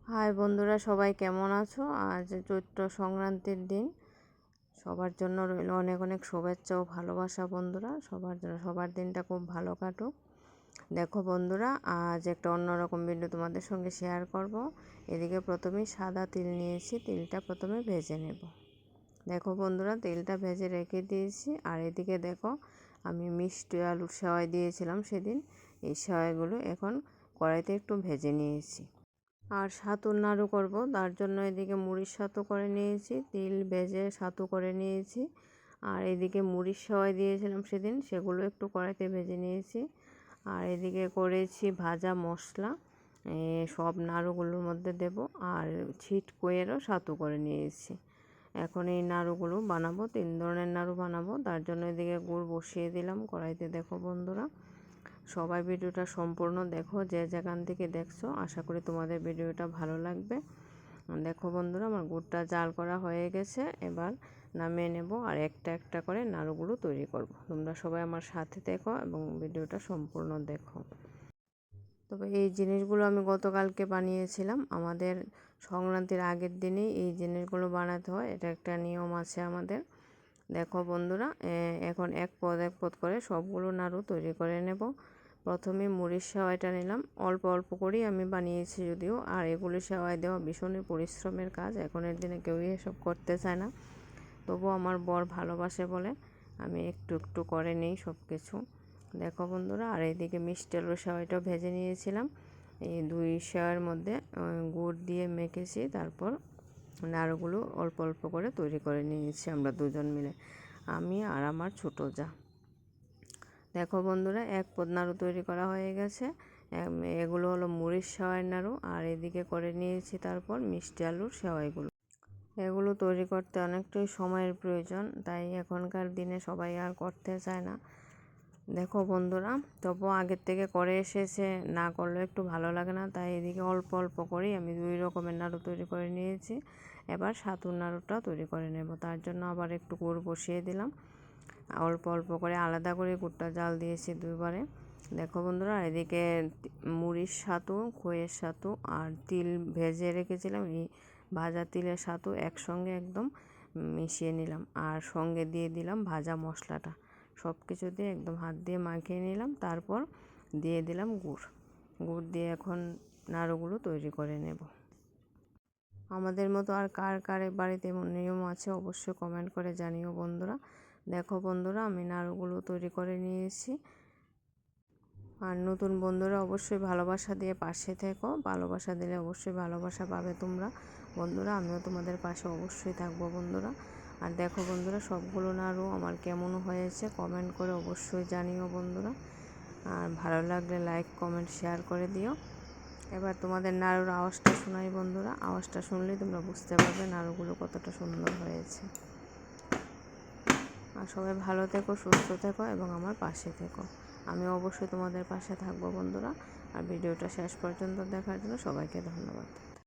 High বন্ধুরা, সবাই কেমন আছো? আজ চৈত্র সংক্রান্তির দিন। সবার জন্য রইল অনেক অনেক শুভেচ্ছা ও ভালোবাসা। বন্ধুরা, সবার জন্য সবার দিনটা খুব ভালো কাটুক। দেখো বন্ধুরা, আজ একটা অন্যরকম ভিডিও তোমাদের সঙ্গে শেয়ার করব। এদিকে প্রথমেই সাদা তিল নিয়েছি, তিলটা প্রথমে ভেজে নেব। দেখো বন্ধুরা, তেলটা ভেজে রেখে দিয়েছি। আর এদিকে দেখো, আমি মিষ্টি আলুর সেওয়াই দিয়েছিলাম সেদিন, এই সেওয়াইগুলো এখন কড়াইতে একটু ভেজে নিয়েছি। আর ছাতুর নাড়ু করব, তার জন্য এদিকে মুড়ির ছাতু করে নিয়েছি, তিল ভেজে ছাতু করে নিয়েছি। আর এদিকে মুড়ির সেওয়াই দিয়েছিলাম সেদিন, সেগুলো একটু কড়াইতে ভেজে নিয়েছি। আর এদিকে করেছি ভাজা মশলা, সব নাড়ুগুলোর মধ্যে দেব। আর ছিটকোয়েরও ছাতু করে নিয়েছি। এখন এই নাড়ুগুলো বানাবো, 3 ধরনের নাড়ু বানাবো। তার জন্য এদিকে গুড় বসিয়ে দিলাম কড়াইতে। দেখো বন্ধুরা, সবাই ভিডিওটা সম্পূর্ণ দেখো, যে যেখান থেকে দেখছো। আশা করি তোমাদের ভিডিওটা ভালো লাগবে। দেখো বন্ধুরা, আমার গুড়টা জাল করা হয়ে গেছে, এবার নামিয়ে নেব। আর একটা একটা করে নাড়ুগুলো তৈরি করব। তোমরা সবাই আমার সাথে দেখো এবং ভিডিওটা সম্পূর্ণ দেখো। তবে এই জিনিসগুলো আমি গতকালকে বানিয়েছিলাম। আমাদের সংক্রান্তির আগের দিনেই এই জিনিসগুলো বানাতে হয়, এটা একটা নিয়ম আছে আমাদের। দেখো বন্ধুরা, এখন এক পদ করে সবগুলো নাড়ু তৈরি করে নেব। প্রথমে মুড়ির সেওয়াইটা নিলাম, অল্প অল্প করেই আমি বানিয়েছি যদিও। আর এগুলো সেওয়াই দেওয়া ভীষণই পরিশ্রমের কাজ, এখনের দিনে কেউই এসব করতে চায় না। তবুও আমার বর ভালোবাসে বলে আমি একটু একটু করে নিই সব কিছু। দেখো বন্ধুরা, আর এইদিকে মিষ্টি আলুর সেওয়াইটাও ভেজে নিয়েছিলাম। এই 2 সেওয়াইয়ের মধ্যে গুড় দিয়ে মেখেছি, তারপর নাড়ুগুলো অল্প অল্প করে তৈরি করে নিয়েছি আমরা দুজন মিলে, আমি আর আমার ছোটো যা। দেখো বন্ধুরা, এক পদ নাড়ু তৈরি করা হয়ে গেছে। এগুলো হলো মুড়ির সেওয়াই নাড়ু। আর এদিকে করে নিয়েছি তারপর মিষ্টি আলুর সেওয়াইগুলো। এগুলো তৈরি করতে অনেকটাই সময়ের প্রয়োজন, তাই এখনকার দিনে সবাই আর করতে চায় না। দেখো বন্ধুরা, তবু আগের থেকে করে এসেছে, না করলেও একটু ভালো লাগে না। তাই এদিকে অল্প অল্প করেই আমি 2 রকমের নাড়ু তৈরি করে নিয়েছি। এবার ছাতুর নাড়ুটা তৈরি করে নেব। তার জন্য আবার একটু গুড় বসিয়ে দিলাম, অল্প অল্প করে আলাদা করে গুড়টা জাল দিয়েছি 2 বারে। দেখো বন্ধুরা, এদিকে মুড়ির ছাতু, খইয়ের ছাতু আর তিল ভেজে রেখেছিলাম, এই ভাজা তিলের ছাতু একসঙ্গে একদম মিশিয়ে নিলাম। আর সঙ্গে দিয়ে দিলাম ভাজা মশলাটা, সব কিছু দিয়ে একদম হাত দিয়ে মাখিয়ে নিলাম। তারপর দিয়ে দিলাম গুড়। গুড় দিয়ে এখন নাড়ুগুলো তৈরি করে নেব। আমাদের মতো আর কার কার বাড়িতে এমন নিয়ম আছে অবশ্যই কমেন্ট করে জানিও বন্ধুরা। দেখো বন্ধুরা, আমি নাড়ুগুলো তৈরি করে নিয়েছি। আর নতুন বন্ধুরা অবশ্যই ভালোবাসা দিয়ে পাশে থেকো, ভালোবাসা দিলে অবশ্যই ভালোবাসা পাবে তোমরা। বন্ধুরা, আমিও তোমাদের পাশে অবশ্যই থাকবো বন্ধুরা। আর দেখো বন্ধুরা, সবগুলো নাড়ু আমার কেমন হয়েছে কমেন্ট করে অবশ্যই জানিও বন্ধুরা। আর ভালো লাগলে লাইক কমেন্ট শেয়ার করে দিও। এবার তোমাদের নাড়ুর আওয়াজটা শোনাই বন্ধুরা, আওয়াজটা শুনলেই তোমরা বুঝতে পারবে নাড়ুগুলো কতটা সুন্দর হয়েছে। আর সবাই ভালো থেকো, সুস্থ থেকো এবং আমার পাশে থেকো। আমি অবশ্যই তোমাদের পাশে থাকবো বন্ধুরা। আর ভিডিওটা শেষ পর্যন্ত দেখার জন্য সবাইকে ধন্যবাদ।